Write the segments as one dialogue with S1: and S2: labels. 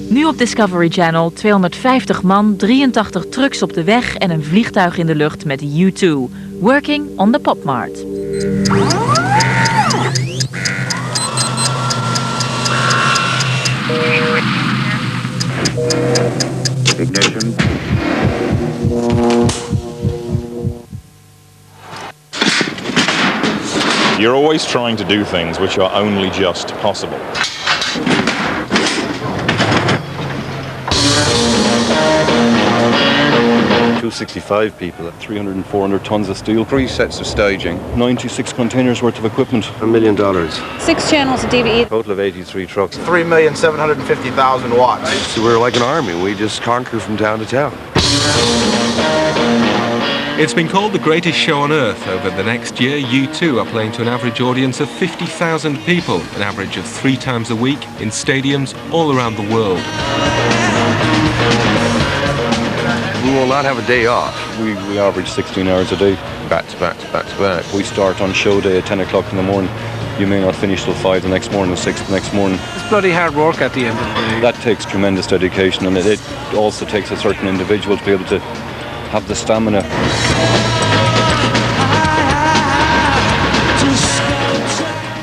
S1: Nu op Discovery Channel 250 man, 83 trucks op de weg en een vliegtuig in de lucht met U2. Working on the Popmart.
S2: Ignition.
S3: You're always trying to do things which are only just possible.
S4: $265 people, 300 and 400 tons of steel, 3 sets of staging, 96 containers worth of equipment, $1 million,
S5: 6 channels of DVE,
S4: total of 83 trucks,
S2: 3,750,000 watts.
S4: So we're like an army, we just conquer from town to town.
S6: It's been called the greatest show on earth. Over the next year, U2 are playing to an average audience of 50,000 people, an average of 3 times a week in stadiums all around the world.
S4: We will not have a day off. We average 16 hours a day, back to back to back to back. We start on show day at 10 o'clock in the morning. You may not finish till 5 the next morning or 6 the next morning.
S7: It's bloody hard work at the end of the day.
S4: That takes tremendous dedication, and it also takes a certain individual to be able to have the stamina.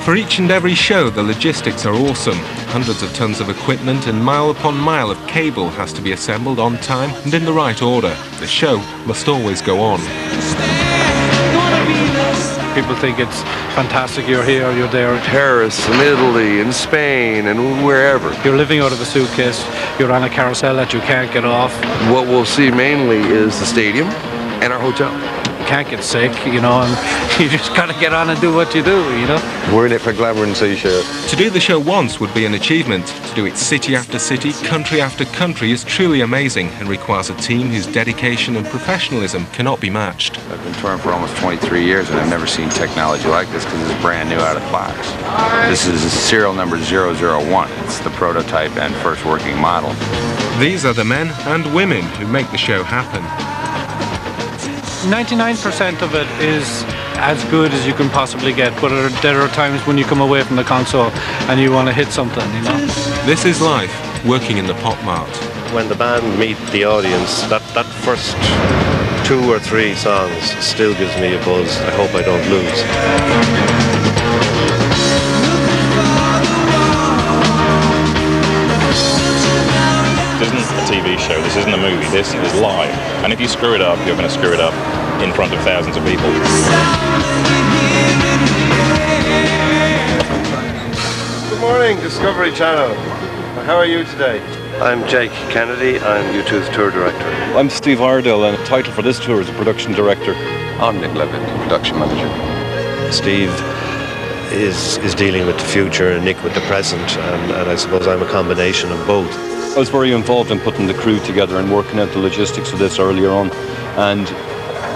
S6: For each and every show, the logistics are awesome. Hundreds of tons of equipment and mile upon mile of cable has to be assembled on time and in the right order. The show must always go on.
S7: People think it's fantastic, you're here, you're there.
S4: Paris and Italy and Spain and wherever.
S7: You're living out of a suitcase, you're on a carousel that you can't get off.
S4: What we'll see mainly is the stadium and our hotel.
S7: You can't get sick, you know, and you just gotta get on and do what you do, you know.
S4: We're in it for glamour and seashore.
S6: To do the show once would be an achievement. To do it city after city, country after country is truly amazing and requires a team whose dedication and professionalism cannot be matched.
S2: I've been touring for almost 23 years and I've never seen technology like this because it's brand new out of the box. This is serial number 001. It's the prototype and first working model.
S6: These are the men and women who make the show happen.
S7: 99% of it is as good as you can possibly get, but there are times when you come away from the console and you want to hit something, you know.
S6: This is life, working in the Popmart.
S8: When the band meet the audience, that first 2 or 3 songs still gives me a buzz. I hope I don't lose.
S3: This isn't a TV show, this isn't a movie, this is live. And if you screw it up, you're going to screw it up in front of thousands of people.
S8: Good morning, Discovery Channel. How are you today? I'm Jake Kennedy, I'm U2's tour director.
S4: I'm Steve Iredale, and the title for this tour is a production director.
S2: I'm Nick Levitt, production manager.
S8: Steve is dealing with the future and Nick with the present, and I suppose I'm a combination of both.
S4: I was very involved in putting the crew together and working out the logistics of this earlier on, and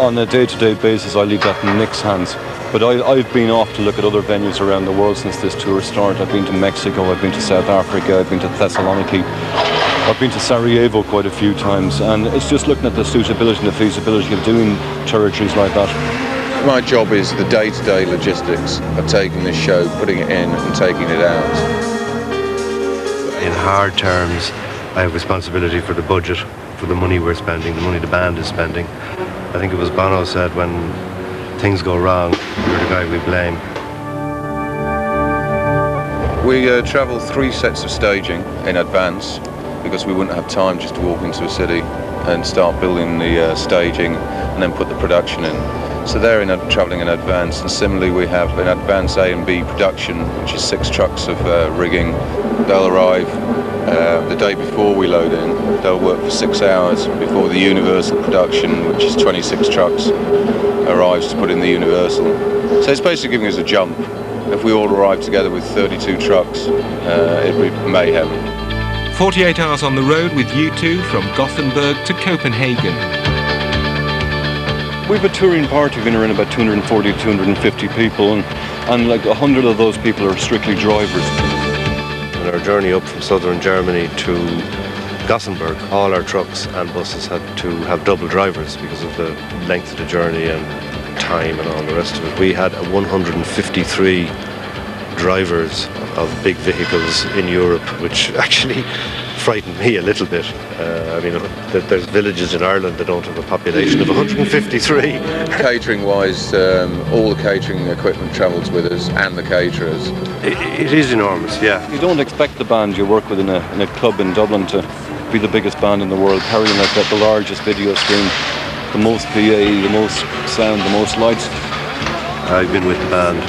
S4: on a day-to-day basis I leave that in Nick's hands. But I've been off to look at other venues around the world since this tour started. I've been to Mexico, I've been to South Africa, I've been to Thessaloniki, I've been to Sarajevo quite a few times, and it's just looking at the suitability and the feasibility of doing territories like that.
S2: My job is the day-to-day logistics of taking this show, putting it in and taking it out.
S8: In hard terms, I have responsibility for the budget, for the money we're spending, the money the band is spending. I think it was Bono said, when things go wrong, you're the guy we blame.
S2: We travel 3 sets of staging in advance because we wouldn't have time just to walk into a city and start building the staging and then put the production in. So they're travelling in advance, and similarly we have an advance A and B production, which is 6 trucks of rigging. They'll arrive the day before we load in. They'll work for 6 hours before the Universal production, which is 26 trucks, arrives to put in the Universal. So it's basically giving us a jump. If we all arrive together with 32 trucks, it'd be mayhem.
S6: 48 hours on the road with U2 from Gothenburg to Copenhagen.
S4: We've a touring party of in around about 240, 250 people, and like 100 of those people are strictly drivers.
S8: On our journey up from southern Germany to Gothenburg, all our trucks and buses had to have double drivers because of the length of the journey and time and all the rest of it. We had a 153 drivers of big vehicles in Europe, which actually frightened me a little bit. I mean, there's villages in Ireland that don't have a population of 153.
S2: Catering-wise, all the catering equipment travels with us, and the caterers.
S8: It is enormous, yeah.
S4: You don't expect the band you work with in a club in Dublin to be the biggest band in the world, carrying like that, the largest video screen, the most PA, the most sound, the most lights.
S8: I've been with the band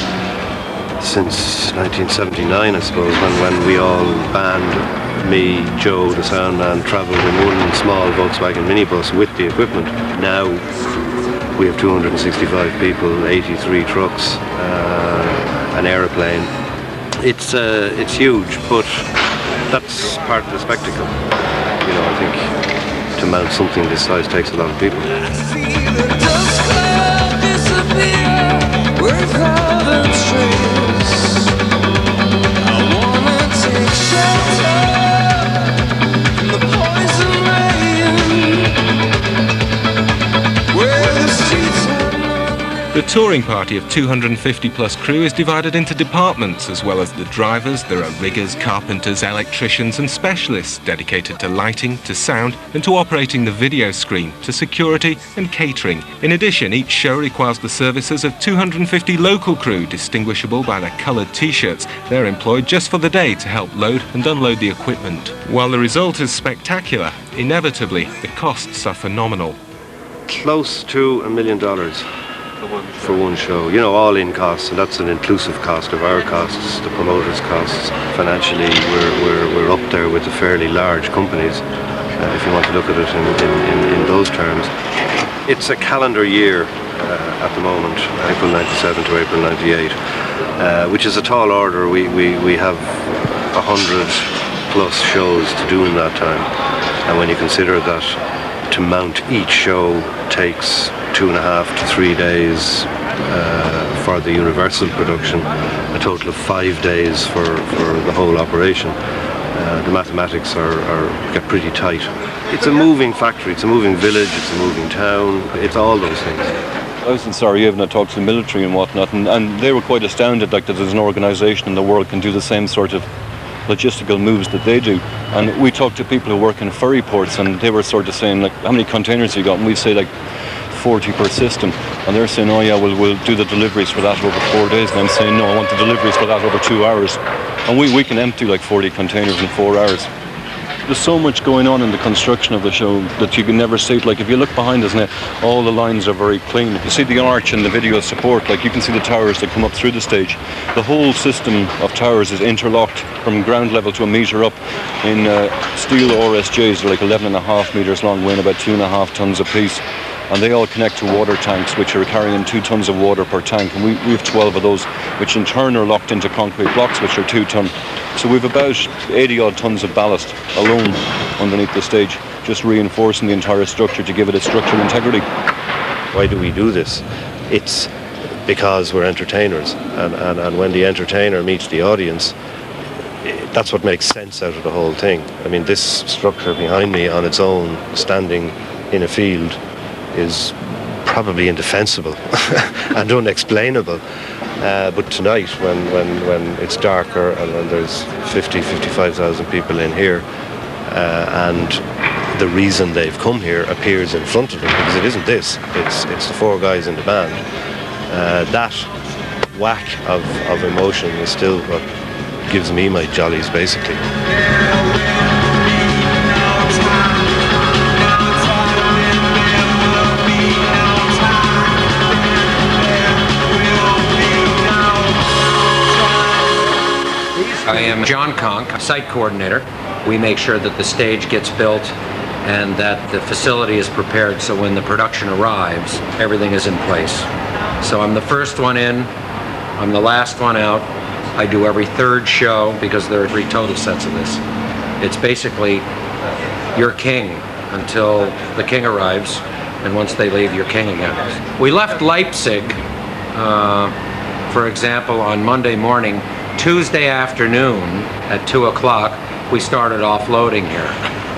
S8: since 1979, I suppose, when we all band, me, Joe, the sound man, travelled in one small Volkswagen minibus with the equipment. Now we have 265 people, 83 trucks, an aeroplane. It's huge, but that's part of the spectacle. You know, I think to mount something this size takes a lot of people.
S6: The touring party of 250 plus crew is divided into departments. As well as the drivers, there are riggers, carpenters, electricians and specialists dedicated to lighting, to sound and to operating the video screen, to security and catering. In addition, each show requires the services of 250 local crew, distinguishable by their coloured t-shirts. They're employed just for the day to help load and unload the equipment. While the result is spectacular, inevitably the costs are phenomenal.
S8: Close to $1 million. For one show, you know, all in costs, and that's an inclusive cost of our costs, the promoters' costs. Financially, we're up there with the fairly large companies, if you want to look at it in those terms. It's a calendar year at the moment, April 97 to April 98, which is a tall order. We have 100 plus shows to do in that time, and when you consider that to mount each show takes 2.5 to 3 days for the Universal production, a total of 5 days for the whole operation. The mathematics get pretty tight. It's a moving factory, it's a moving village, it's a moving town, it's all those things.
S4: I was in Sarajevo and I talked to the military and whatnot, and they were quite astounded that there's an organisation in the world can do the same sort of logistical moves that they do. And we talked to people who work in ferry ports, and they were sort of saying, like, how many containers you got? And we say like 40 per system, and they're saying, oh yeah, we'll do the deliveries for that over 4 days. And I'm saying, no, I want the deliveries for that over 2 hours. And we can empty like 40 containers in 4 hours. There's so much going on in the construction of the show that you can never see it. Like if you look behind us now, all the lines are very clean. If you see the arch and the video support, like you can see the towers that come up through the stage. The whole system of towers is interlocked from ground level to a metre up in steel RSJs. They're like 11.5 metres long, weighing about 2.5 tonnes apiece. And they all connect to water tanks, which are carrying 2 tonnes of water per tank. And we have 12 of those, which in turn are locked into concrete blocks, which are 2 tonne. So we've about 80 odd tonnes of ballast alone underneath the stage, just reinforcing the entire structure to give it its structural integrity.
S8: Why do we do this? It's because we're entertainers, and when the entertainer meets the audience, that's what makes sense out of the whole thing. I mean, this structure behind me on its own, standing in a field, is probably indefensible and unexplainable. But tonight, when it's darker and when there's 55,000 people in here, and the reason they've come here appears in front of them, because it isn't this, it's the 4 guys in the band. That whack of emotion is still what gives me my jollies, basically.
S9: I am John Conk, site coordinator. We make sure that the stage gets built and that the facility is prepared so when the production arrives, everything is in place. So I'm the first one in, I'm the last one out. I do every 3rd show because there are 3 total sets of this. It's basically your king until the king arrives, and once they leave, you're king again. We left Leipzig, for example, on Monday morning. Tuesday afternoon at 2 o'clock, we started offloading here.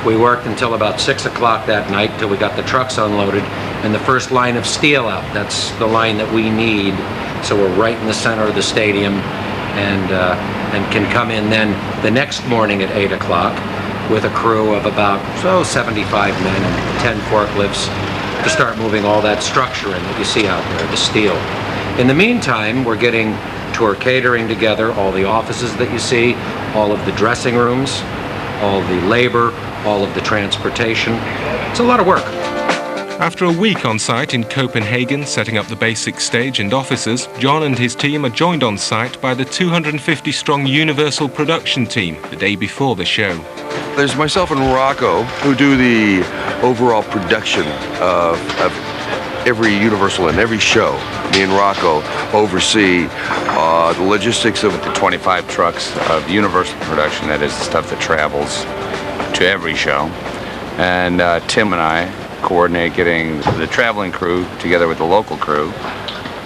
S9: We worked until about 6 o'clock that night till we got the trucks unloaded and the first line of steel out. That's the line that we need. So we're right in the center of the stadium, and can come in then the next morning at 8 o'clock with a crew of about 75 men and 10 forklifts to start moving all that structure in that you see out there, the steel. In the meantime, we're getting tour catering together, all the offices that you see, all of the dressing rooms, all the labor, all of the transportation. It's a lot of work.
S6: After a week on site in Copenhagen setting up the basic stage and offices, John and his team are joined on site by the 250-strong Universal production team the day before the show.
S10: There's myself and Rocco who do the overall production of every Universal and every show. Me and Rocco oversee the logistics of
S11: the 25 trucks of Universal production, that is the stuff that travels to every show. And Tim and I coordinate getting the traveling crew together with the local crew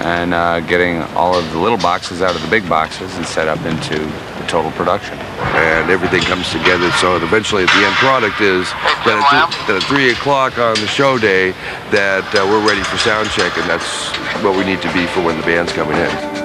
S11: and getting all of the little boxes out of the big boxes and set up into the total production.
S10: And everything comes together so that eventually the end product is that at 3 o'clock on the show day that we're ready for sound check, and that's what we need to be for when the band's coming in.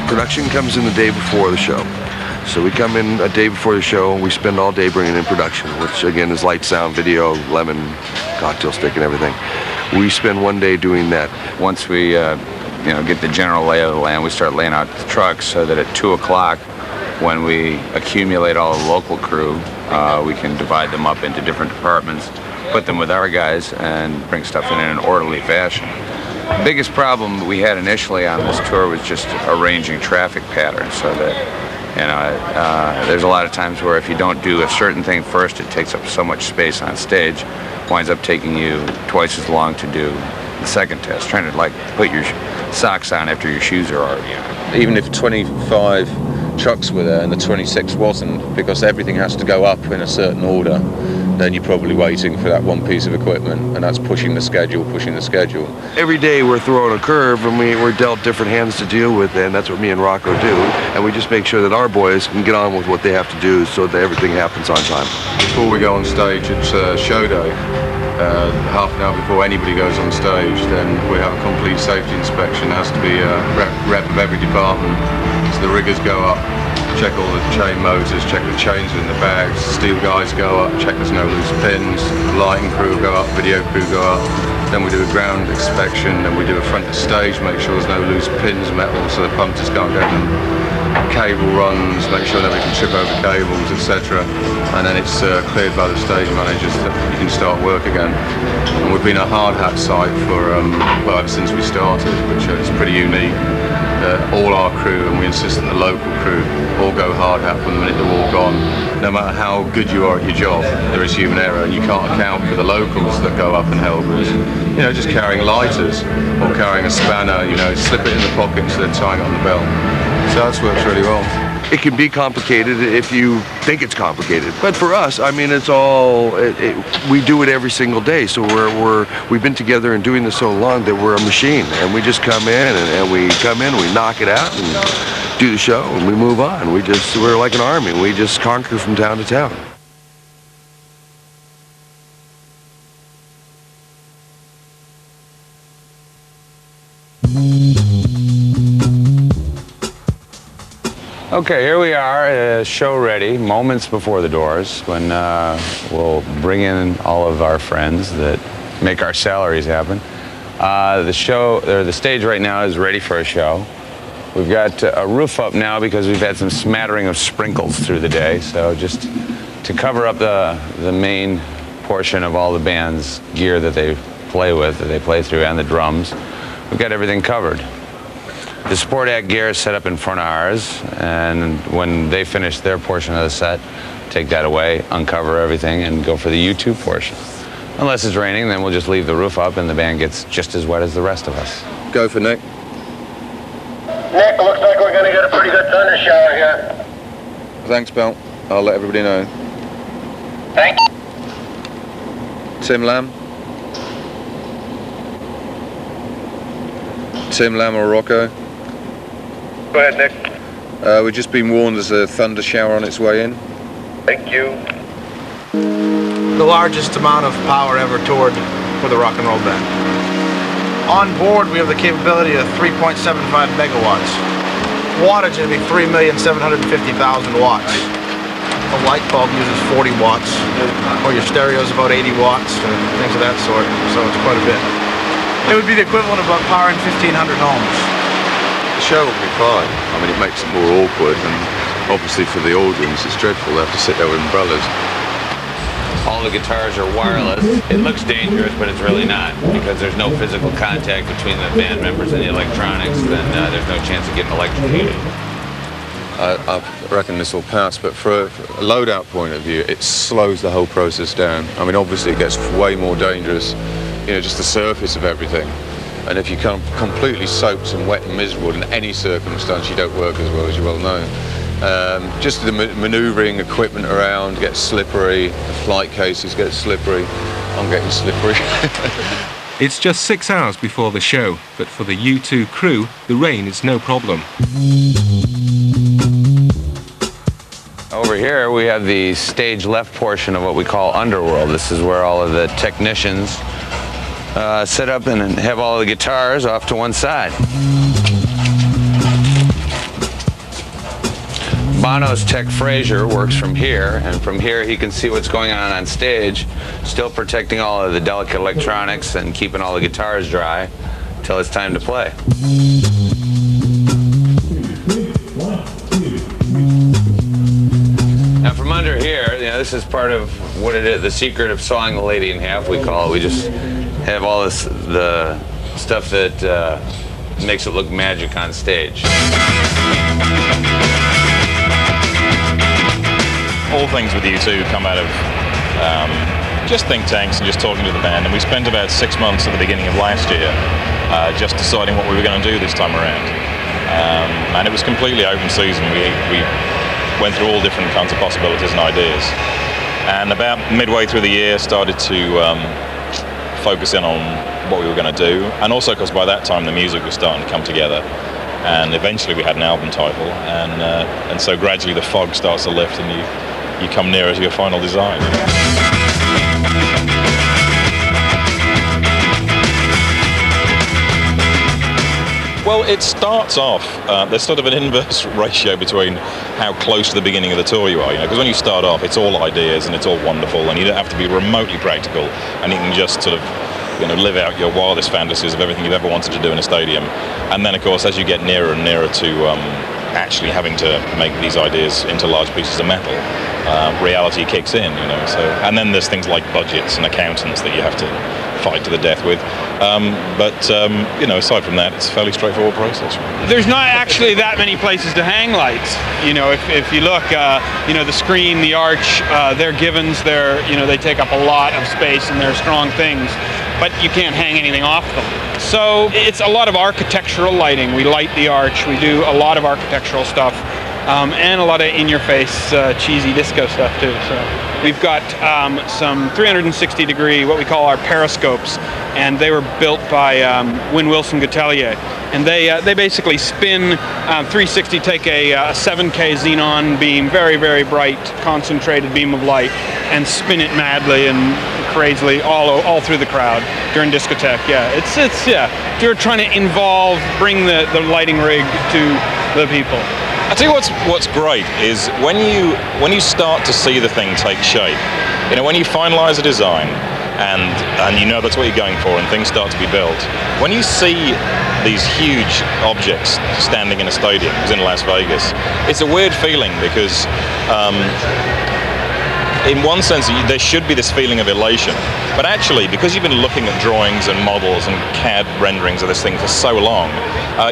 S10: Production comes in the day before the show. So we come in a day before the show and we spend all day bringing in production, which again is light, sound, video, lemon, cocktail stick and everything. We spend one day doing that.
S11: Once we get the general lay of the land, we start laying out the trucks so that at 2 o'clock when we accumulate all the local crew, we can divide them up into different departments, put them with our guys and bring stuff in an orderly fashion. The biggest problem we had initially on this tour was just arranging traffic patterns so that, there's a lot of times where if you don't do a certain thing first, it takes up so much space on stage, winds up taking you twice as long to do the second test, trying to put your socks on after your shoes are already on.
S2: Even if 25 trucks were there and the 26th wasn't, because everything has to go up in a certain order, then you're probably waiting for that one piece of equipment, and that's pushing the schedule.
S10: Every day we're throwing a curve and we're dealt different hands to deal with, and that's what me and Rocco do, and we just make sure that our boys can get on with what they have to do so that everything happens on time.
S2: Before we go on stage, it's show day. Half an hour before anybody goes on stage, then we have a complete safety inspection. It has to be a rep of every department. So the riggers go up, check all the chain motors, check the chains are in the bags, steel guys go up, check there's no loose pins, lighting crew go up, video crew go up, then we do a ground inspection, then we do a front of stage, make sure there's no loose pins, metal, so the punters can't get them, cable runs, make sure nobody can trip over cables, etc. And then it's cleared by the stage managers that you can start work again. And we've been a hard hat site for, ever since we started, which is pretty unique. All our crew, and we insist that the local crew all go hard hat from the minute they're all gone. No matter how good you are at your job, there is human error, and you can't account for the locals that go up and help us. Just carrying lighters or carrying a spanner, slip it in the pocket instead of tying it on the belt. So that's worked really well.
S10: It can be complicated if you think it's complicated, but for us, it's all. We do it every single day, so we've been together and doing this so long that we're a machine, and we just come in and we knock it out and do the show, and we move on. We're like an army. We just conquer from town to town.
S11: Okay, here we are, show ready, moments before the doors, when we'll bring in all of our friends that make our salaries happen. The stage right now is ready for a show. We've got a roof up now because we've had some smattering of sprinkles through the day, so just to cover up the main portion of all the band's gear that they play with, that they play through, and the drums, we've got everything covered. The support act gear is set up in front of ours, and when they finish their portion of the set, take that away, uncover everything, and go for the U2 portion. Unless it's raining, then we'll just leave the roof up and the band gets just as wet as the rest of us.
S2: Go for Nick.
S12: Nick, looks like we're going to get a pretty good thunder shower here.
S2: Thanks, Bill. I'll let everybody know. Thank you. Tim Lamb? Tim Lamb or Rocco?
S12: Go ahead, Nick.
S2: We've just been warned there's a thunder shower on its way in.
S12: Thank you.
S13: The largest amount of power ever toured for the rock and roll band. On board, we have the capability of 3.75 megawatts. Wattage is going to be 3,750,000 watts. A light bulb uses 40 watts, or your stereo is about 80 watts, and things of that sort, so it's quite a bit. It would be the equivalent of about powering 1,500 homes.
S2: The show will be fine. I mean, it makes it more awkward, and obviously for the audience it's dreadful. They have to sit there with umbrellas.
S11: All the guitars are wireless. It looks dangerous, but it's really not, because there's no physical contact between the band members and the electronics. Then there's no chance of getting electrocuted.
S2: I reckon this will pass, but for a loadout point of view, it slows the whole process down. I mean, obviously it gets way more dangerous, you know, just the surface of everything. And if you come completely soaked and wet and miserable in any circumstance, you don't work as well, as you well know. Just the manoeuvring equipment around gets slippery, the flight cases get slippery. I'm getting slippery.
S6: It's just 6 hours before the show, but for the U2 crew, the rain is no problem.
S11: Over here we have the stage left portion of what we call Underworld. This is where all of the technicians set up and have all the guitars off to one side. Bono's tech Fraser works from here, and from here he can see what's going on stage, still protecting all of the delicate electronics and keeping all the guitars dry till it's time to play. Now from under here, you know, this is part of what it is, the secret of sawing the lady in half, we call it. We just have all this, the stuff that makes it look magic on stage.
S3: All things with U2 come out of just think tanks and just talking to the band. And we spent about 6 months at the beginning of last year just deciding what we were going to do this time around. And it was completely open season. We went through all different kinds of possibilities and ideas. And about midway through the year started to focus in on what we were going to do. And also because by that time the music was starting to come together. And eventually we had an album title. And so gradually the fog starts to lift and you come nearer to your final design. Well, it starts off, there's sort of an inverse ratio between how close to the beginning of the tour you are, because when you start off, it's all ideas and it's all wonderful and you don't have to be remotely practical and you can just sort of, live out your wildest fantasies of everything you've ever wanted to do in a stadium. And then, of course, as you get nearer and nearer to actually having to make these ideas into large pieces of metal, reality kicks in, So, and then there's things like budgets and accountants that you have to fight to the death with. Aside from that, it's a fairly straightforward process.
S14: There's not actually that many places to hang lights. If you look, the screen, the arch, they're givens. They take up a lot of space and they're strong things, but you can't hang anything off them. So it's a lot of architectural lighting. We light the arch. We do a lot of architectural stuff, and a lot of in-your-face cheesy disco stuff too. So we've got some 360-degree, what we call our periscopes, and they were built by Win Wilson Gatelier. And they basically spin 360, take a 7K xenon beam, very, very bright, concentrated beam of light, and spin it madly and crazily all through the crowd during discotheque. Yeah, it's you're trying to bring the lighting rig to the people.
S3: I tell you what's great is when you start to see the thing take shape. When you finalize a design and that's what you're going for and things start to be built. When you see these huge objects standing in a stadium, it was in Las Vegas, it's a weird feeling because in one sense, there should be this feeling of elation. But actually, because you've been looking at drawings and models and CAD renderings of this thing for so long,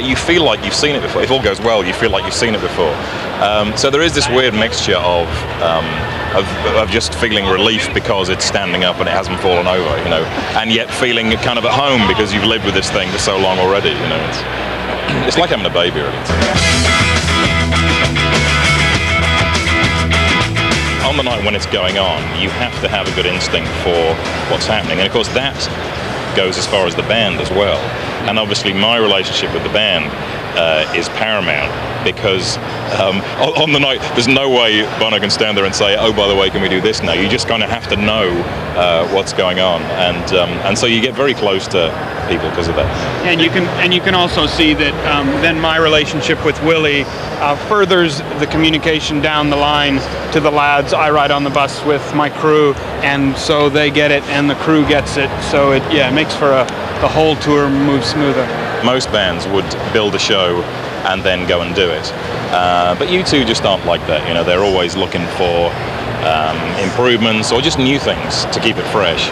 S3: you feel like you've seen it before. If all goes well, you feel like you've seen it before. So there is this weird mixture of just feeling relief because it's standing up and it hasn't fallen over, and yet feeling kind of at home because you've lived with this thing for so long already, It's like having a baby, really. on the night when it's going on, you have to have a good instinct for what's happening. And of course that goes as far as the band as well. And obviously my relationship with the band is paramount, because on the night there's no way Bono can stand there and say, oh, by the way, can we do this now? You just kind of have to know what's going on, and so you get very close to people because of that.
S14: And you can also see that then my relationship with Willie furthers the communication down the line to the lads. I ride on the bus with my crew, and so they get it and the crew gets it, so it makes for the whole tour moves smoother.
S3: Most bands would build a show and then go and do it, but U2 just aren't like that. You know, they're always looking for improvements or just new things to keep it fresh.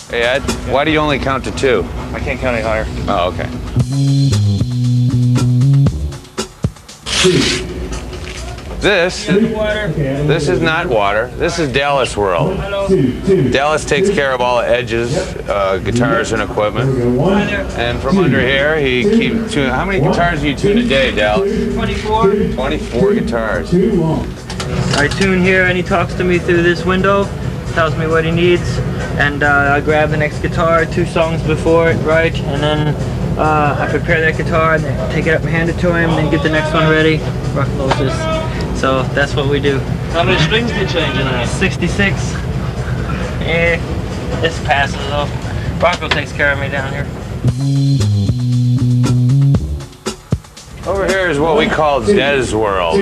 S11: Hey Ed, why do you only count to 2?
S15: I can't count any higher.
S11: Oh, okay.
S15: 2.
S11: This is not water. This is Dallas World. Dallas takes care of all the edges, guitars and equipment. And from under here, he keeps tuning. How many guitars do you tune a day, Dallas?
S15: 24.
S11: 24 guitars.
S15: I tune here and he talks to me through this window, tells me what he needs, and I grab the next guitar 2 songs before it, right? And then I prepare that guitar and then take it up and hand it to him, and then get the next one ready, rock and roll this. So that's what we do.
S16: How many strings do you change in there?
S15: 66. This passes though. Rocco takes care of me down here.
S11: Over here is what we call Des World.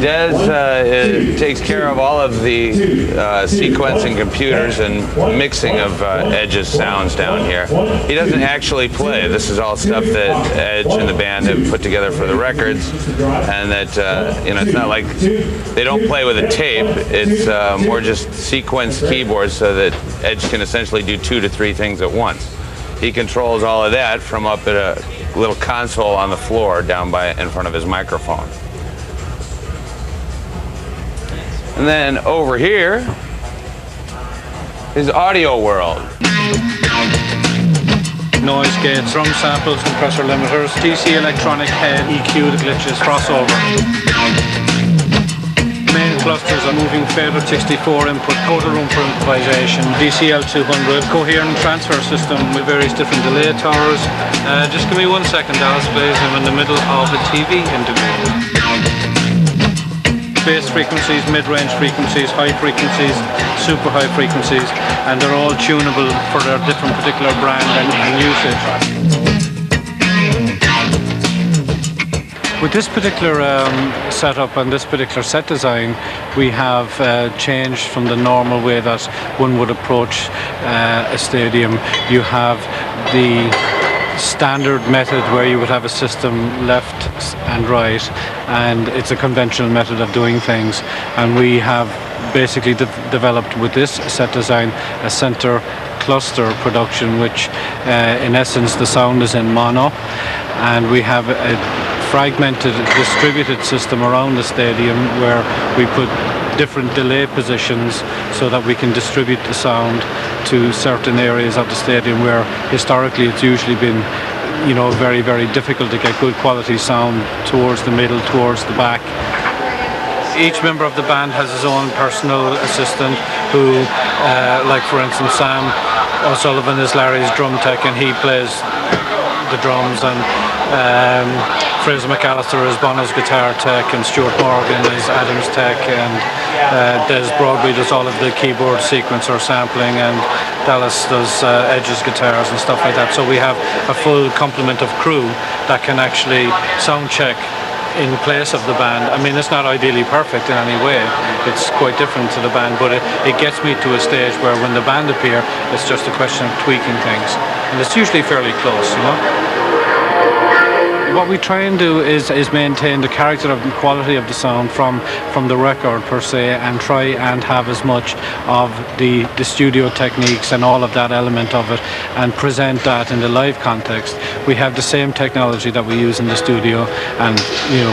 S11: Des takes care of all of the sequencing computers and mixing of Edge's sounds down here. He doesn't actually play. This is all stuff that Edge and the band have put together for the records, and that it's not like they don't play with a tape. It's more just sequenced keyboards so that Edge can essentially do 2 to 3 things at once. He controls all of that from up at a little console on the floor down in front of his microphone. And then over here is Audio World.
S7: Noise gates, drum samples, compressor limiters, DC electronic head, EQ, the glitches, crossover. Main clusters are moving fader 64 input, total room for improvisation, DCL 200, coherent transfer system with various different delay towers. Just give me 1 second, Dallas, please. I'm in the middle of a TV interview. Bass frequencies, mid-range frequencies, high frequencies, super high frequencies, and they're all tunable for their different particular brand and usage. With this particular setup and this particular set design, we have changed from the normal way that one would approach a stadium. You have the standard method where you would have a system left and right, and it's a conventional method of doing things, and we have basically developed with this set design a center cluster production, which in essence the sound is in mono, and we have a fragmented distributed system around the stadium where we put different delay positions so that we can distribute the sound to certain areas of the stadium where historically it's usually been very, very difficult to get good quality sound towards the middle, towards the back. Each member of the band has his own personal assistant who, like for instance Sam O'Sullivan is Larry's drum tech and he plays the drums, and Fraser McAllister is Bono's guitar tech, and Stuart Morgan is Adam's tech, and Des Broadway does all of the keyboard sequencer sampling, and Dallas does Edge's guitars and stuff like that. So we have a full complement of crew that can actually sound check in place of the band. I mean, it's not ideally perfect in any way. It's quite different to the band, but it gets me to a stage where when the band appear, it's just a question of tweaking things. And it's usually fairly close, What we try and do is maintain the character of the quality of the sound from the record per se, and try and have as much of the studio techniques and all of that element of it, and present that in the live context. We have the same technology that we use in the studio, and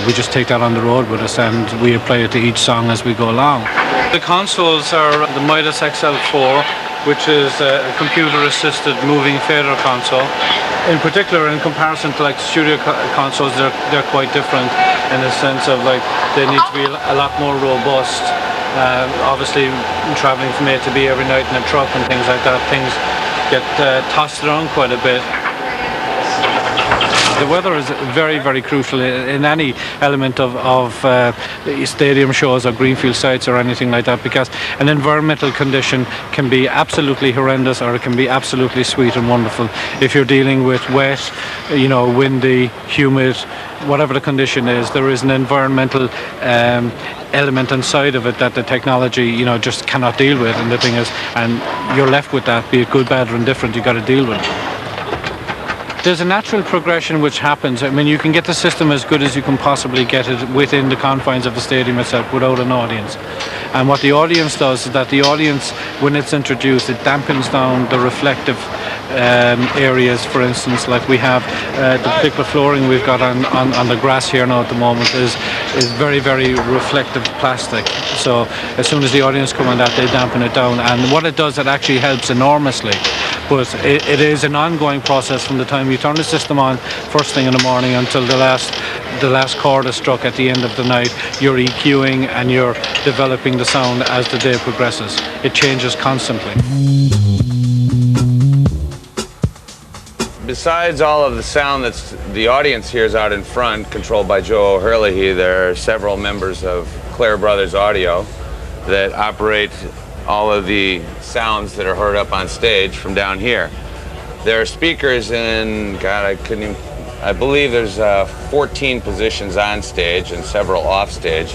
S7: we just take that on the road with us, and we apply it to each song as we go along. The consoles are the Midas XL4 which is a computer-assisted moving fader console. In particular, in comparison to like studio consoles, they're quite different in the sense of like they need to be a lot more robust. Obviously, traveling from A to B every night in a truck and things like that, things get tossed around quite a bit. The weather is very, very crucial in any element of stadium shows or greenfield sites or anything like that, because an environmental condition can be absolutely horrendous or it can be absolutely sweet and wonderful. If you're dealing with wet, windy, humid, whatever the condition is, there is an environmental element inside of it that the technology, just cannot deal with. And the thing is, and you're left with that, be it good, bad or indifferent, you got to deal with it. There's a natural progression which happens. I mean, you can get the system as good as you can possibly get it within the confines of the stadium itself without an audience. And what the audience does is that the audience, when it's introduced, it dampens down the reflective areas. For instance, like we have the particular flooring we've got on the grass here now at the moment is very, very reflective plastic. So as soon as the audience come on that, they dampen it down. And what it does, it actually helps enormously. But it is an ongoing process from the time you turn the system on first thing in the morning until the last chord is struck at the end of the night. You're EQing and you're developing the sound as the day progresses. It changes constantly.
S11: Besides all of the sound that the audience hears out in front, controlled by Joe O'Herlihy, there are several members of Clare Brothers Audio that operate all of the sounds that are heard up on stage from down here. There are speakers in, I believe there's 14 positions on stage and several off stage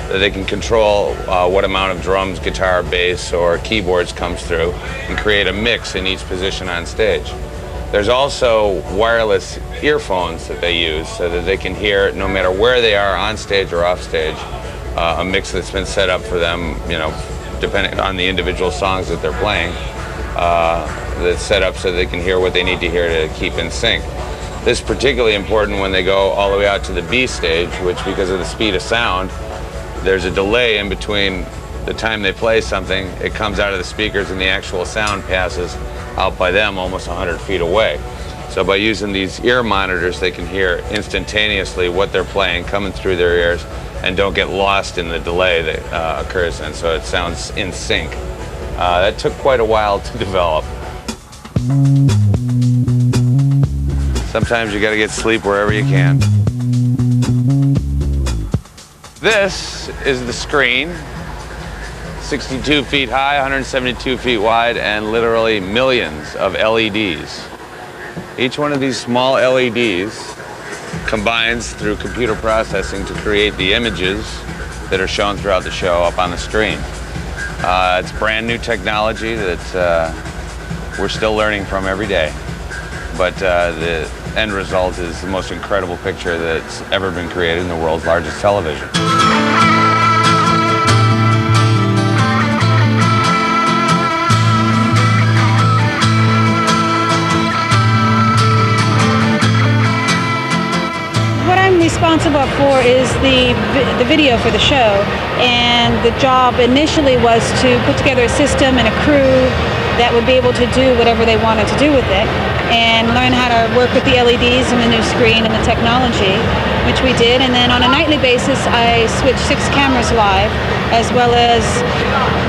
S11: that they can control what amount of drums, guitar, bass, or keyboards comes through and create a mix in each position on stage. There's also wireless earphones that they use so that they can hear, no matter where they are on stage or off stage, a mix that's been set up for them, depending on the individual songs that they're playing, that's set up so they can hear what they need to hear to keep in sync. This is particularly important when they go all the way out to the B stage, which, because of the speed of sound, there's a delay in between the time they play something, it comes out of the speakers and the actual sound passes out by them almost 100 feet away. So by using these ear monitors, they can hear instantaneously what they're playing coming through their ears and don't get lost in the delay that occurs, and so it sounds in sync. That took quite a while to develop. Sometimes you gotta get sleep wherever you can. This is the screen, 62 feet high, 172 feet wide, and literally millions of LEDs. Each one of these small LEDs combines through computer processing to create the images that are shown throughout the show up on the screen. It's brand new technology that we're still learning from every day. But the end result is the most incredible picture that's ever been created in the world's largest television.
S5: What I'm responsible for is the video for the show, and the job initially was to put together a system and a crew that would be able to do whatever they wanted to do with it, and learn how to work with the LEDs and the new screen and the technology, which we did. And then on a nightly basis, I switched 6 cameras live, as well as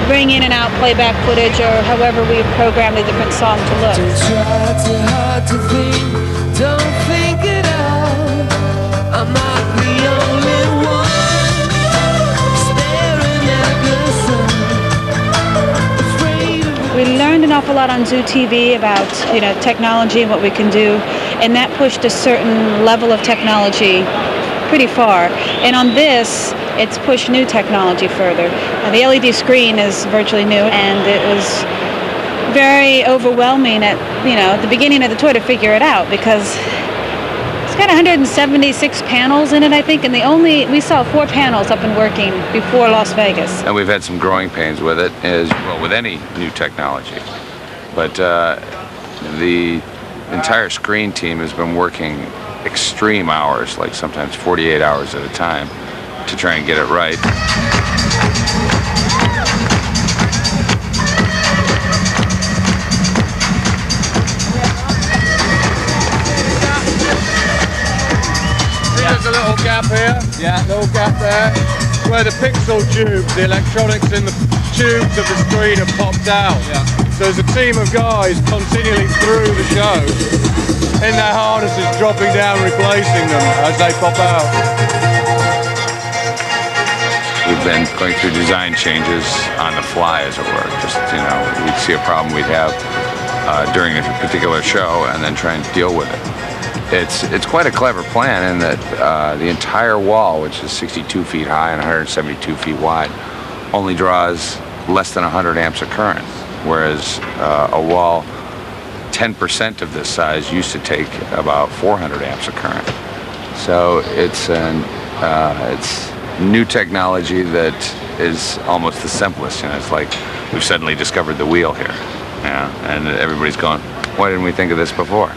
S5: bring in and out playback footage, or however we programmed a different song to look.
S17: Don't try too hard to think, don't think it out. I'm not the only one staring at the sun.
S5: We learned an awful lot on Zoo TV about, technology and what we can do, and that pushed a certain level of technology pretty far. And on this, it's pushed new technology further. The LED screen is virtually new, and it was very overwhelming at, the beginning of the tour to figure it out, because it's got 176 panels in it, I think, and we saw 4 panels up and working before Las Vegas.
S11: And we've had some growing pains with it, as well with any new technology. But the entire screen team has been working extreme hours, like sometimes 48 hours at a time, to try and get it right.
S18: gap here. Yeah, little gap there. Where the pixel tubes, the electronics in the tubes of the screen are popped out. Yeah. So there's a team of guys continually through the show in their harnesses, dropping down, replacing them as they pop out.
S11: We've been going through design changes on the fly, as it were. Just, we'd see a problem we'd have during a particular show and then try and deal with it. It's quite a clever plan in that the entire wall, which is 62 feet high and 172 feet wide, only draws less than 100 amps of current, whereas a wall 10% of this size used to take about 400 amps of current. So it's new technology that is almost the simplest. It's like we've suddenly discovered the wheel here, and everybody's going, why didn't we think of this before?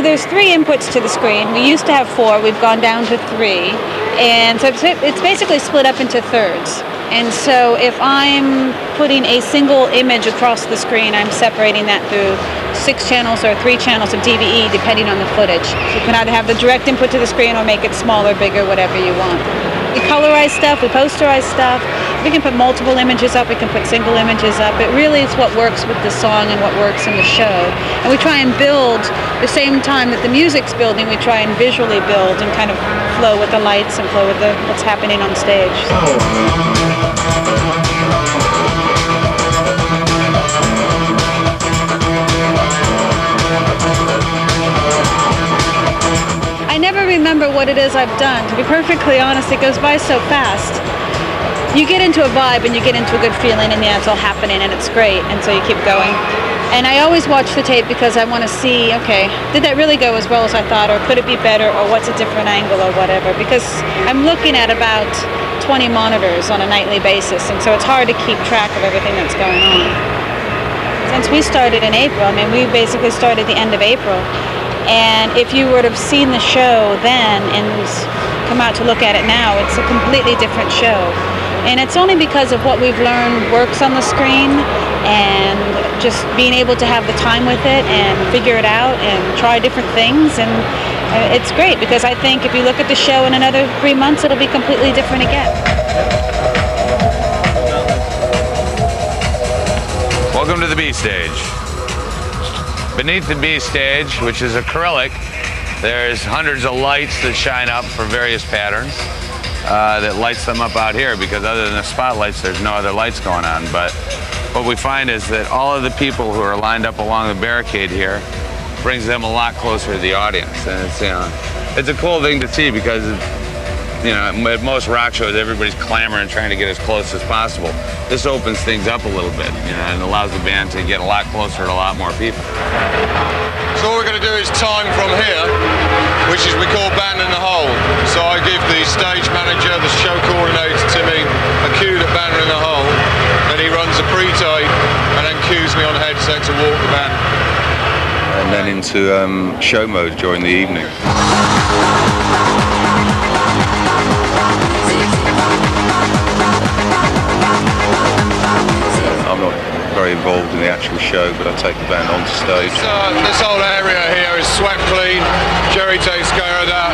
S5: There's 3 inputs to the screen. We used to have 4, we've gone down to 3. And so it's basically split up into thirds. And so if I'm putting a single image across the screen, I'm separating that through 6 channels or 3 channels of DVE, depending on the footage. You can either have the direct input to the screen or make it smaller, bigger, whatever you want. We colorize stuff, we posterize stuff. We can put multiple images up, we can put single images up. It really is what works with the song and what works in the show. And we try and build, the same time that the music's building, we try and visually build and kind of flow with the lights and flow with what's happening on stage. I never remember what it is I've done. To be perfectly honest, it goes by so fast. You get into a vibe and you get into a good feeling, and it's all happening and it's great, and so you keep going. And I always watch the tape because I want to see, okay, did that really go as well as I thought, or could it be better, or what's a different angle or whatever, because I'm looking at about 20 monitors on a nightly basis, and so it's hard to keep track of everything that's going on. Since we started in April, we basically started the end of April. And if you would have seen the show then and come out to look at it now, it's a completely different show. And it's only because of what we've learned works on the screen, and just being able to have the time with it and figure it out and try different things. And it's great, because I think if you look at the show in another 3 months, it'll be completely different again.
S11: Welcome to the B stage. Beneath the B stage, which is acrylic, there's hundreds of lights that shine up for various patterns that lights them up out here, because other than the spotlights, there's no other lights going on. But what we find is that all of the people who are lined up along the barricade here brings them a lot closer to the audience. And it's a cool thing to see, because at most rock shows, everybody's clamoring, trying to get as close as possible. This opens things up a little bit, and allows the band to get a lot closer to a lot more people.
S18: So all we're going to do is time from here, which is we call band in the hole. So I give the stage manager, the show coordinator, Timmy, a cue to band in the hole. Then he runs a pre-tape and then cues me on headset to walk the band.
S2: And then into show mode during the evening. I'm not very involved in the actual show, but I take the band onto stage.
S18: This whole area here is swept clean. Jerry takes care of that.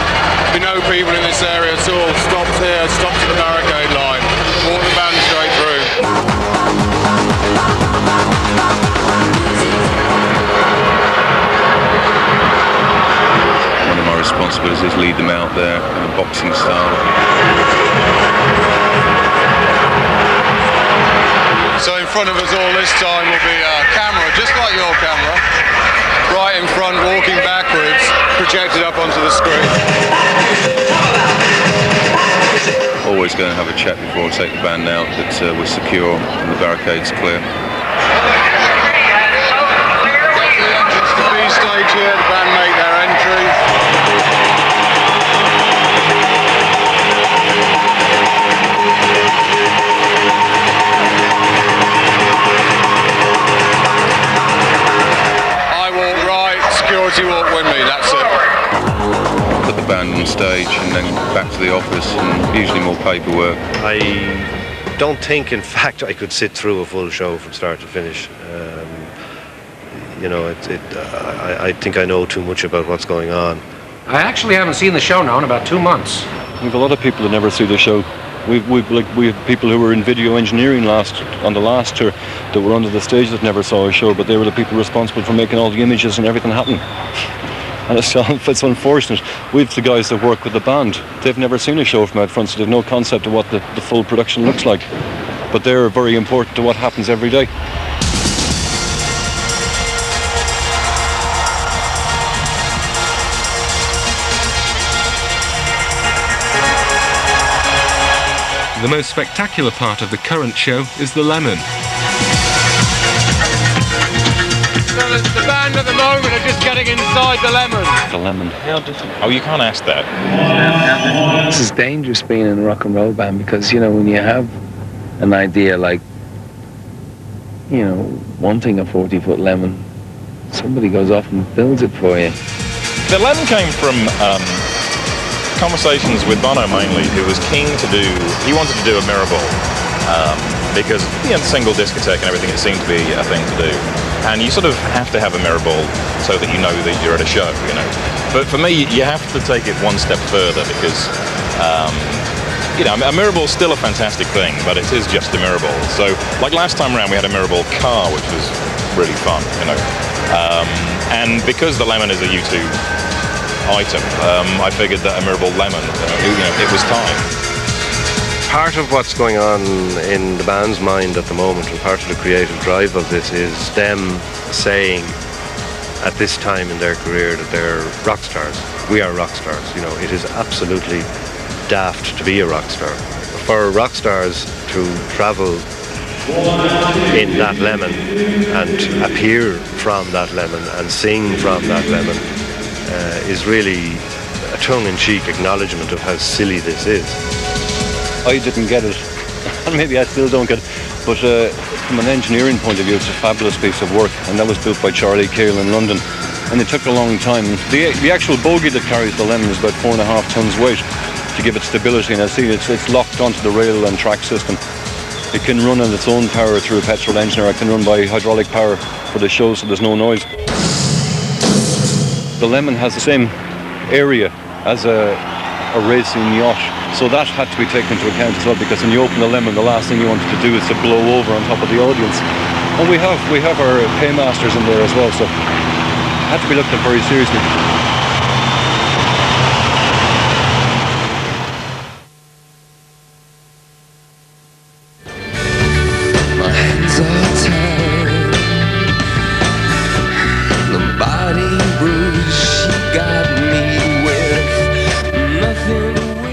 S18: We know people in this area at all. Stops here, stops at the barricade line. Walk the band straight through.
S2: One of my responsibilities is lead them out there in a boxing style.
S18: So in front of us all this time will be a camera, just like your camera, right in front, walking backwards, projected up onto the screen.
S2: Always going to have a chat before I take the band out that we're secure and the barricade's clear.
S18: That's the B stage here, the band make their entry. Security walk with me, that's it.
S2: Put the band on stage and then back to the office, and usually more paperwork.
S8: I don't think, in fact, I could sit through a full show from start to finish. I think I know too much about what's going on.
S19: I actually haven't seen the show now in about 2 months.
S4: We've a lot of people that never see the show. We have people who were in video engineering on the last tour that were under the stage that never saw a show, but they were the people responsible for making all the images and everything happen. And it's unfortunate. We've the guys that work with the band. They've never seen a show from out front, so they've no concept of what the full production looks like. But they're very important to what happens every day.
S6: The most spectacular part of the current show is the Lemon.
S18: So the band at the moment are just getting inside the Lemon.
S4: The Lemon.
S3: Oh, you can't ask that.
S19: This is dangerous being in a rock and roll band because, you know, when you have an idea like, you know, wanting a 40-foot Lemon, somebody goes off and builds it for you.
S3: The Lemon came from conversations with Bono mainly, who was keen to do, he wanted to do a mirror ball, because, you know, single discotheque and everything, it seemed to be a thing to do. And you sort of have to have a mirror ball so that you know that you're at a show, you know. But for me, you have to take it one step further because, you know, a mirror ball's still a fantastic thing, but it is just a mirror ball. So, like last time around, we had a mirror ball car, which was really fun, you know. And because the Lemon is a U2 item, I figured that a mirror ball Lemon, you know, it was time.
S8: Part of what's going on in the band's mind at the moment, and part of the creative drive of this, is them saying at this time in their career that they're rock stars. We are rock stars. You know, it is absolutely daft to be a rock star. For rock stars to travel in that Lemon and appear from that Lemon and sing from that Lemon is really a tongue-in-cheek acknowledgement of how silly this is.
S4: I didn't get it, and maybe I still don't get it, but from an engineering point of view, it's a fabulous piece of work, and that was built by Charlie Cale in London, and it took a long time. The actual bogie that carries the Lemon is about 4.5 tons weight to give it stability, and I see it's locked onto the rail and track system. It can run on its own power through a petrol engine, or it can run by hydraulic power for the show, so there's no noise. The Lemon has the same area as a racing yacht, so that had to be taken into account as well, because when you open the Lemon, the last thing you wanted to do is to blow over on top of the audience. And we have our paymasters in there as well, so it had to be looked at very seriously.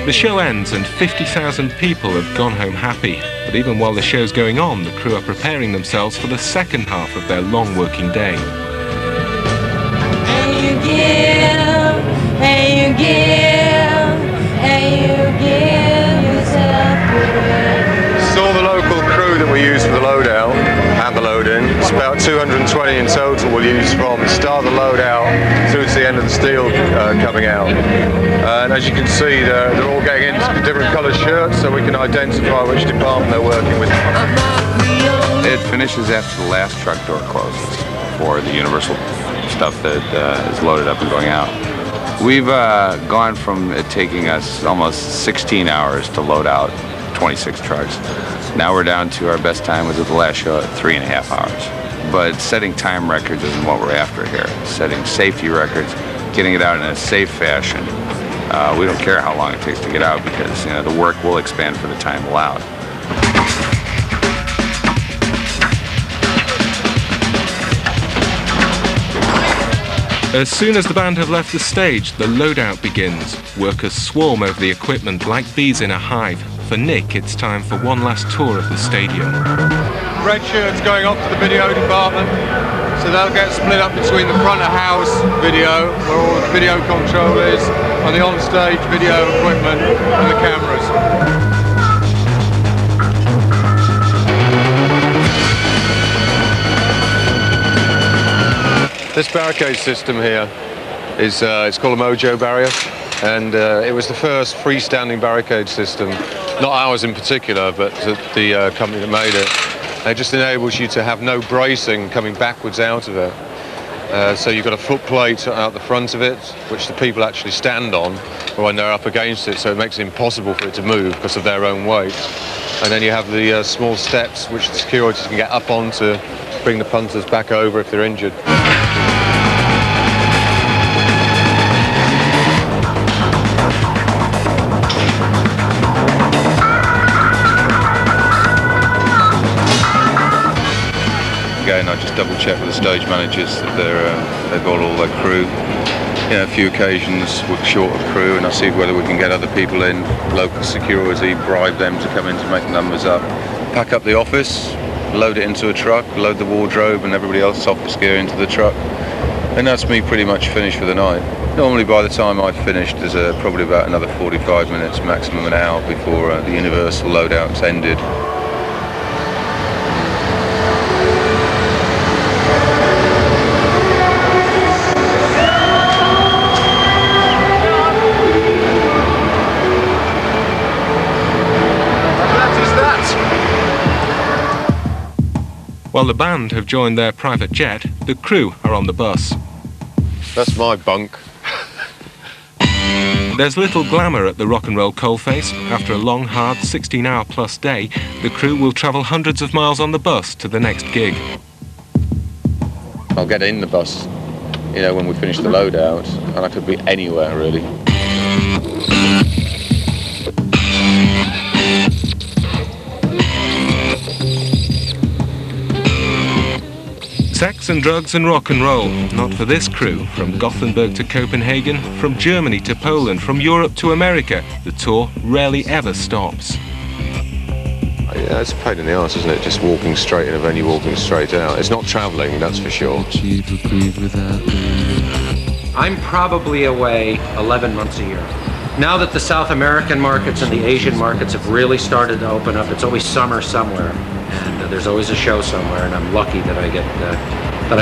S6: The show ends and 50,000 people have gone home happy. But even while the show's going on, the crew are preparing themselves for the second half of their long working day.
S17: And you give, and you give, and you give yourself away.
S18: This is all the local crew that we use for the loadout and the load-in. It's about 220 in total we'll use from the start of the loadout through to the end of the steel coming out. And as you can see, they're all getting into different coloured shirts so we can identify which department they're working with.
S11: It finishes after the last truck door closes for the universal stuff that is loaded up and going out. We've gone from it taking us almost 16 hours to load out 26 trucks. Now we're down to our best time was at the last show at 3.5 hours. But setting time records isn't what we're after here. Setting safety records, getting it out in a safe fashion. We don't care how long it takes to get out because, you know, the work will expand for the time allowed.
S6: As soon as the band have left the stage, the loadout begins. Workers swarm over the equipment like bees in a hive. For Nick, it's time for one last tour of the stadium.
S18: Red shirts going off to the video department, so they'll get split up between the front of house video, where all the video control is, and the on-stage video equipment and the cameras. This barricade system here is it's called a Mojo barrier, and it was the first freestanding barricade system, not ours in particular, but the company that made it. It just enables you to have no bracing coming backwards out of it.
S2: So you've got a foot plate out the front of it, which the people actually stand on when they're up against it, so it makes it impossible for it to move because of their own weight. And then you have the small steps which the security can get up on to bring the punters back over if they're injured. Again, I just double check with the stage managers that they've got all their crew. A few occasions we're short of crew, and I see whether we can get other people in, local security, bribe them to come in to make numbers up. Pack up the office, load it into a truck, load the wardrobe and everybody else's office gear into the truck, and that's me pretty much finished for the night. Normally by the time I've finished there's probably about another 45 minutes, maximum an hour before the universal loadout's ended.
S6: While the band have joined their private jet, the crew are on the bus.
S2: That's my bunk.
S6: There's little glamour at the rock and roll coalface. After a long, hard 16-hour-plus day, the crew will travel hundreds of miles on the bus to the next gig.
S2: I'll get in the bus, when we finish the loadout, and I could be anywhere really.
S6: Sex and drugs and rock and roll, not for this crew. From Gothenburg to Copenhagen, from Germany to Poland, from Europe to America, the tour rarely ever stops.
S2: Yeah, it's a pain in the arse, isn't it? Just walking straight in a venue, walking straight out. It's not travelling, that's for sure.
S9: I'm probably away 11 months a year. Now that the South American markets and the Asian markets have really started to open up, it's always summer somewhere, and there's always a show somewhere, and I'm lucky that I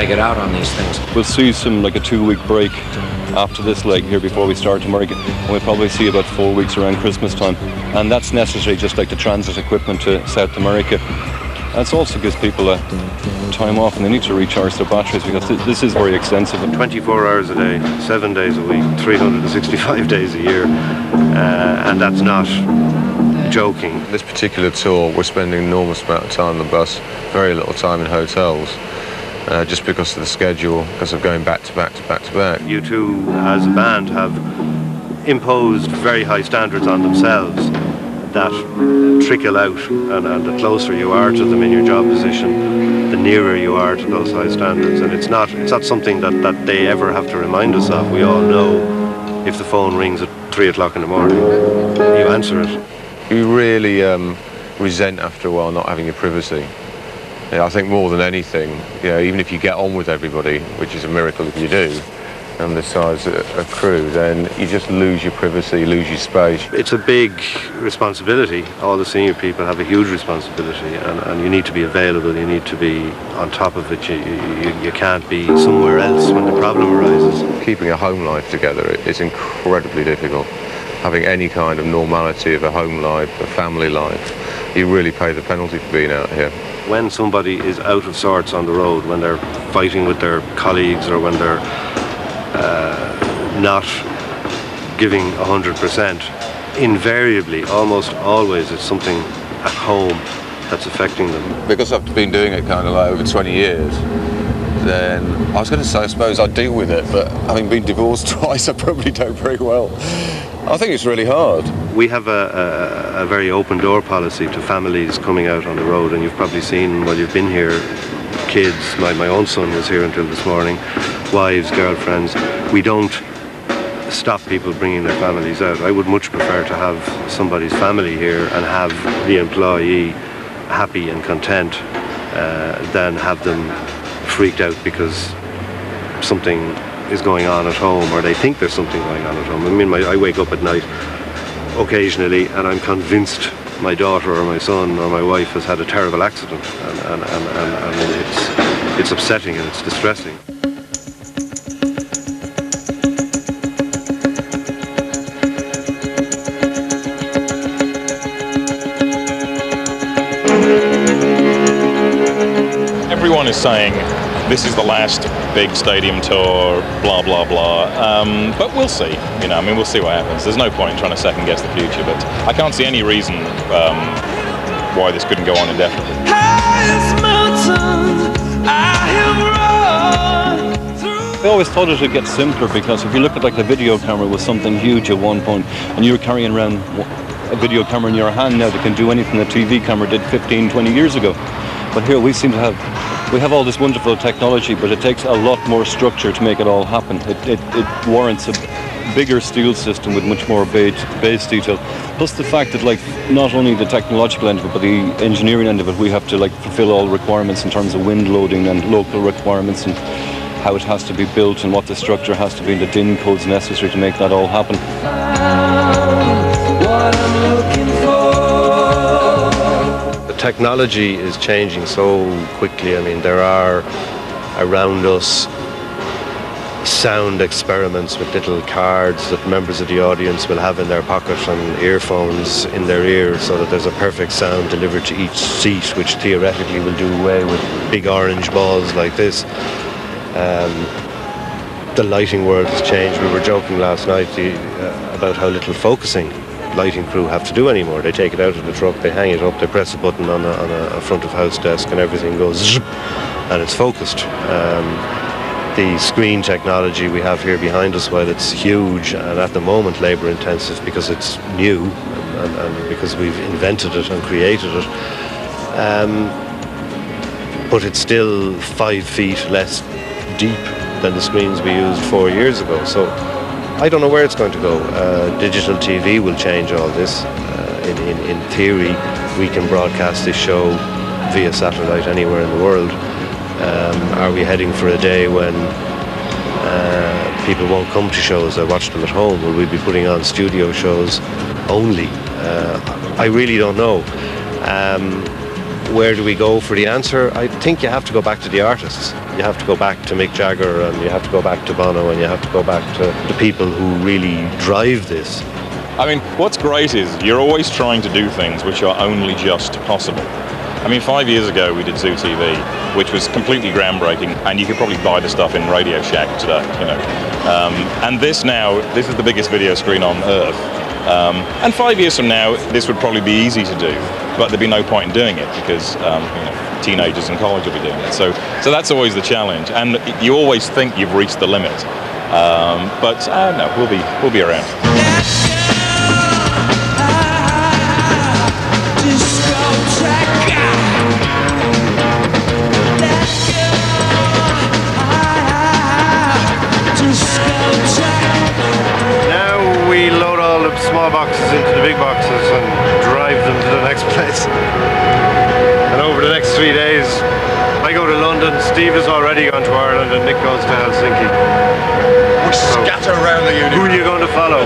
S9: get out on these things.
S4: We'll see some like a 2-week break after this leg here before we start America, and we'll probably see about 4 weeks around Christmas time, and that's necessary, just like the transit equipment to South America. That also gives people time off, and they need to recharge their batteries because this is very extensive.
S8: 24 hours a day, 7 days a week, 365 days a year, and that's not joking.
S2: This particular tour, we're spending an enormous amount of time on the bus, very little time in hotels, just because of the schedule, because of going back to back to back to back.
S8: U2 as a band have imposed very high standards on themselves that trickle out, and the closer you are to them in your job position, the nearer you are to those high standards. And it's not something that they ever have to remind us of. We all know if the phone rings at 3 o'clock in the morning, you answer it.
S2: You really resent after a while not having your privacy. I think more than anything, even if you get on with everybody, which is a miracle if you do, and the size of crew, then you just lose your privacy, lose your space.
S8: It's a big responsibility. All the senior people have a huge responsibility, and you need to be available, you need to be on top of it. You can't be somewhere else when the problem arises.
S2: Keeping a home life together is incredibly difficult. Having any kind of normality of a home life, a family life, you really pay the penalty for being out here.
S8: When somebody is out of sorts on the road, when they're fighting with their colleagues, or when they're not giving 100%, invariably, almost always, it's something at home that's affecting them.
S2: Because I've been doing it kind of like over 20 years, then I was going to say, I suppose I deal with it, but having been divorced twice, I probably don't very well. I think it's really hard.
S8: We have a very open door policy to families coming out on the road, and you've probably seen while you've been here, kids, my own son was here until this morning, wives, girlfriends. We don't stop people bringing their families out. I would much prefer to have somebody's family here and have the employee happy and content than have them freaked out because something is going on at home, or they think there's something going on at home. I mean, I wake up at night occasionally and I'm convinced my daughter or my son or my wife has had a terrible accident, and it's upsetting and it's distressing.
S3: Everyone is saying this is the last big stadium tour, blah, blah, blah. But we'll see, you know, I mean, we'll see what happens. There's no point in trying to second guess the future, but I can't see any reason why this couldn't go on indefinitely.
S4: I always thought it would get simpler, because if you look at like the video camera was something huge at one point, and you're carrying around a video camera in your hand now that can do anything a TV camera did 15, 20 years ago. But here we seem to have all this wonderful technology, but it takes a lot more structure to make it all happen. It warrants a bigger steel system with much more base detail. Plus the fact that like not only the technological end of it, but the engineering end of it, we have to like fulfill all requirements in terms of wind loading and local requirements and how it has to be built and what the structure has to be and the DIN codes necessary to make that all happen.
S8: The technology is changing so quickly. I mean, there are around us sound experiments with little cards that members of the audience will have in their pocket and earphones in their ears, so that there's a perfect sound delivered to each seat, which theoretically will do away with big orange balls like this. The lighting world has changed. We were joking last night about how little focusing lighting crew have to do anymore. They take it out of the truck, they hang it up, they press a button on a front of house desk, and everything goes zzz, and it's focused. The screen technology we have here behind us, while it's huge and at the moment labour intensive because it's new and because we've invented it and created it, but it's still 5 feet less deep than the screens we used 4 years ago. So I don't know where it's going to go. Digital TV will change all this. In theory, we can broadcast this show via satellite anywhere in the world. Are we heading for a day when people won't come to shows, they'll watch them at home? Will we be putting on studio shows only? I really don't know. Where do we go for the answer? I think you have to go back to the artists. You have to go back to Mick Jagger, and you have to go back to Bono, and you have to go back to the people who really drive this.
S3: I mean, what's great is you're always trying to do things which are only just possible. I mean, 5 years ago we did Zoo TV, which was completely groundbreaking, and you could probably buy the stuff in Radio Shack today, you know. And this is the biggest video screen on Earth. And 5 years from now, this would probably be easy to do, but there'd be no point in doing it because you know, teenagers in college will be doing it. So that's always the challenge, and you always think you've reached the limit, but no, we'll be around.
S8: Now we load all the small boxes into the big boxes and drive them to the next place. And over the next 3 days, I go to London, Steve has already gone to Ireland, and Nick goes to Helsinki.
S18: We scatter around the universe.
S8: Who are you going to follow?